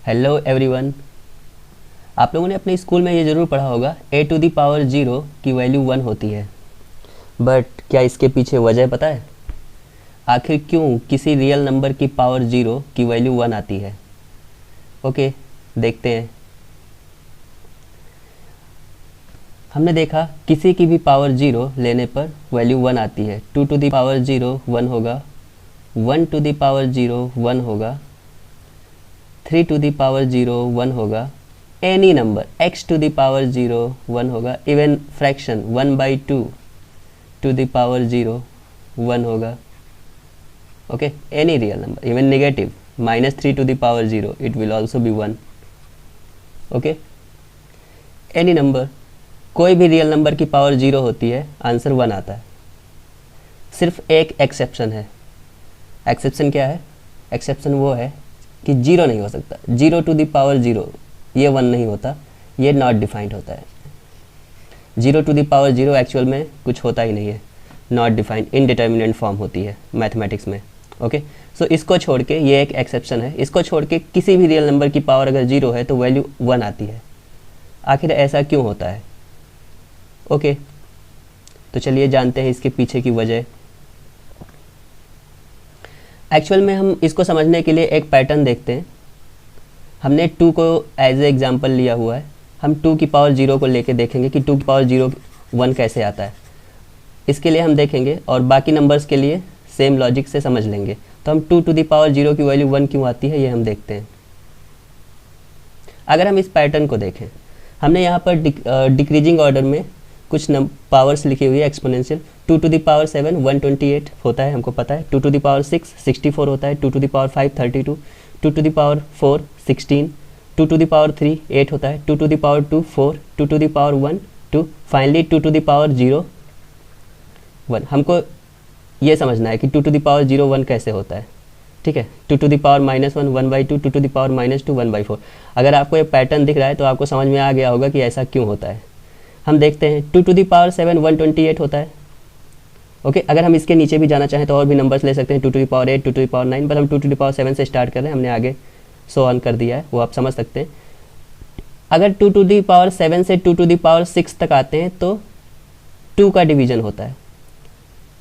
Hello everyone. आप लोगों ने अपने स्कूल में ये ज़रूर पढ़ा होगा a⁻0 की वैल्यू 1 होती है। बट क्या इसके पीछे वजह पता है? आखिर क्यों किसी रियल नंबर की पावर 0 की वैल्यू 1 आती है? ओके, देखते हैं। हमने देखा किसी की भी पावर 0 लेने पर वैल्यू 1 आती है। 2 टू द पावर 0 1 होगा, 1 टू द पावर 0 1 होगा, 3 टू द पावर 0 1 होगा, any number x to the power 0 1 होगा, even fraction 1/2 to the power 0 1 होगा। Okay, any real number, even negative -3 to the power 0 it will also be 1। Okay, any number, कोई भी real number की power 0 होती है, answer 1 आता है। सिर्फ एक एक्सेप्शन है। एक्सेप्शन क्या है? एक्सेप्शन वो है कि 0 नहीं हो सकता। 0 टू द पावर 0 ये 1 नहीं होता, ये नॉट डिफाइंड होता है। 0 टू द पावर 0 एक्चुअल में कुछ होता ही नहीं है, नॉट डिफाइंड, इनडिटर्मिनेंट फॉर्म होती है मैथमेटिक्स में। ओके, सो इसको छोड़ के ये एक एक्सेप्शन है। इसको छोड़ के किसी भी रियल नंबर की पावर अगर 0 है तो वैल्यू 1 आती है। आखिर ऐसा क्यों होता है? ओके, तो चलिए जानते हैं इसके पीछे की वजह। एक्चुअल में हम इसको समझने के लिए एक पैटर्न देखते हैं। हमने 2 को एज ए एग्जाम्पल लिया हुआ है। हम 2 की पावर 0 को लेके देखेंगे कि 2 की पावर 0 1 कैसे आता है। इसके लिए हम देखेंगे और बाकी नंबर्स के लिए सेम लॉजिक से समझ लेंगे। तो हम 2 टू द पावर 0 की वैल्यू 1 क्यों आती है ये हम देखते हैं। अगर हम इस पैटर्न को देखें, हमने यहाँ पर डिक्रीजिंग ऑर्डर में कुछ पावर्स लिखी हुई है एक्सपोनेंशियल। 2 टू द पावर 7 128 होता है, हमको पता है। 2 टू द पावर 6 64 होता है। 2 to the power 5 32, 2 to the power 4 16, 2 to the power 3 8 होता है। 2 to the power 2 4, 2 to the power 1 2, finally 2 to the power 0 1। हमको ये समझना है कि 2 टू द पावर 0 1 कैसे होता है। ठीक है, 2 to the power -1 1/2, 2 to the power -2 1/4। अगर आपको ये पैटर्न दिख रहा है तो आपको समझ में आ गया होगा कि ऐसा क्यों होता है। हम देखते हैं 2 टू द पावर 7 128 होता है। ओके, अगर हम इसके नीचे भी जाना चाहें तो और भी नंबर्स ले सकते हैं, 2 to the power 8 2 to the power 9, बस हम 2 टू द पावर 7 से स्टार्ट कर रहे हैं। हमने आगे सो ऑन कर दिया है, वो आप समझ सकते हैं। अगर 2 टू द पावर 7 से 2 टू द पावर 6 तक आते हैं तो 2 का डिवीजन होता है।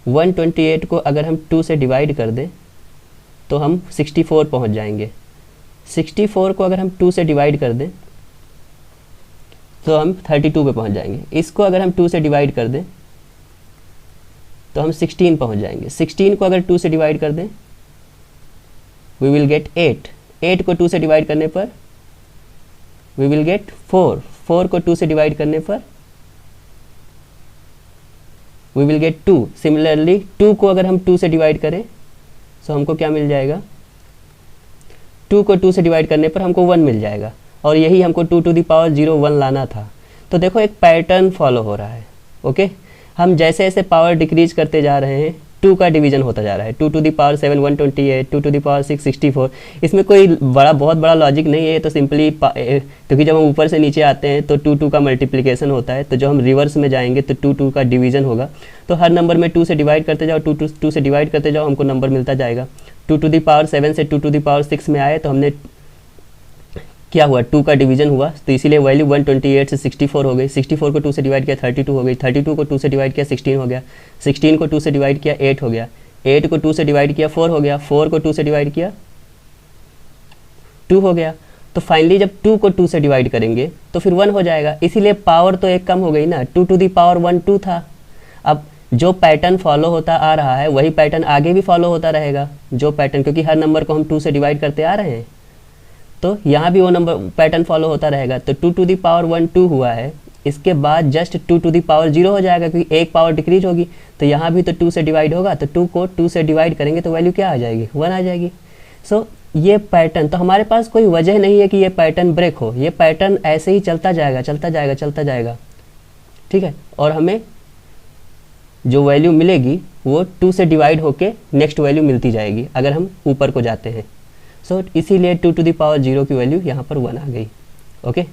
128 को अगर हम 2 से डिवाइड कर दें तो हम 64 पहुंच जाएंगे। 64 को अगर हम 2 से डिवाइड कर दें तो हम 32 पे पहुंच जाएंगे। इसको अगर हम 2 से डिवाइड कर दें तो हम 16 पहुंच जाएंगे। 16 को अगर 2 से डिवाइड कर दें वी विल गेट 8। 8 को 2 से डिवाइड करने पर वी विल गेट 4। 4 को 2 से डिवाइड करने पर वी विल गेट 2। सिमिलरली 2 को अगर हम 2 से डिवाइड करें तो हमको क्या मिल जाएगा? 2 को 2 से डिवाइड करने पर हमको 1 मिल जाएगा। और यही हमको 2 टू द पावर 0 1 लाना था। तो देखो एक पैटर्न फॉलो हो रहा है। ओके, हम जैसे जैसे पावर डिक्रीज करते जा रहे हैं 2 का डिवीजन होता जा रहा है। 2 to the power 7 128, 2 to the power 6 64। इसमें कोई बहुत बड़ा लॉजिक नहीं है, तो सिंपली क्योंकि जब हम ऊपर से नीचे आते हैं तो 2 का मल्टीप्लिकेशन होता है। तो जो हम रिवर्स में जाएंगे तो 2 का डिवीजन होगा। तो हर नंबर में 2 से डिवाइड करते जाओ, 2 से डिवाइड करते जाओ, हमको नंबर मिलता जाएगा। 2 टू द पावर 7 से 2 टू द पावर 6 में आए तो हमने क्या हुआ? 2 का डिवीजन हुआ, तो इसीलिए वैल्यू 128 से 64 हो गई। 64 को 2 से डिवाइड किया 32 हो गई। 32 को 2 से डिवाइड किया 16 हो गया। 16 को 2 से डिवाइड किया 8 हो गया। 8 को 2 से डिवाइड किया 4 हो गया। 4 को 2 से डिवाइड किया 2 हो गया। तो फाइनली जब 2 को 2 से डिवाइड करेंगे तो फिर 1 हो जाएगा। इसीलिए पावर तो एक कम हो गई ना। 2 टू द पावर 1 2 था। अब जो पैटर्न फॉलो होता आ रहा है वही पैटर्न आगे भी फॉलो होता रहेगा। जो पैटर्न, क्योंकि हर नंबर को हम 2 से डिवाइड करते आ रहे हैं तो यहाँ भी वो नंबर पैटर्न फॉलो होता रहेगा। तो 2 टू द पावर 1 2 हुआ है, इसके बाद जस्ट 2 टू द पावर 0 हो जाएगा क्योंकि एक पावर डिक्रीज होगी। तो यहाँ भी तो 2 से डिवाइड होगा, तो 2 को 2 से डिवाइड करेंगे तो वैल्यू क्या आ जाएगी? 1 आ जाएगी। सो ये पैटर्न, तो हमारे पास कोई वजह नहीं है कि ये पैटर्न ब्रेक हो। ये पैटर्न ऐसे ही चलता जाएगा चलता जाएगा चलता जाएगा। ठीक है, और हमें जो वैल्यू मिलेगी वो 2 से डिवाइड होके नेक्स्ट वैल्यू मिलती जाएगी अगर हम ऊपर को जाते हैं। सो इसीलिए 2 टू द पावर 0 की वैल्यू यहाँ पर 1 आ गई। ओके,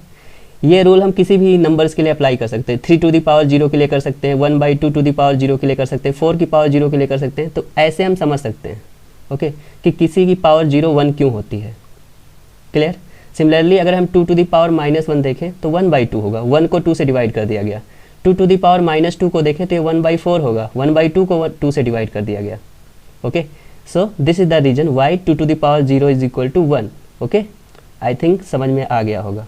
ये रूल हम किसी भी नंबर्स के लिए अप्लाई कर सकते हैं। 3 टू द पावर 0 के लिए कर सकते हैं, 1/2 टू द पावर 0 के लिए कर सकते हैं, 4 की पावर 0 के लिए कर सकते हैं। तो ऐसे हम समझ सकते हैं ओके कि किसी की पावर 0 1 क्यों होती है। क्लियर? सिमिलरली अगर हम 2 टू द पावर -1 देखें तो 1/2 होगा, 1 को 2 से डिवाइड कर दिया गया। 2 टू द पावर -2 को देखें तो ये 1/4 होगा, 1/2 को 2 से डिवाइड कर दिया गया। Okay, so this is the reason why 2 to the power 0 is equal to 1। Okay, I think समझ में आ गया होगा।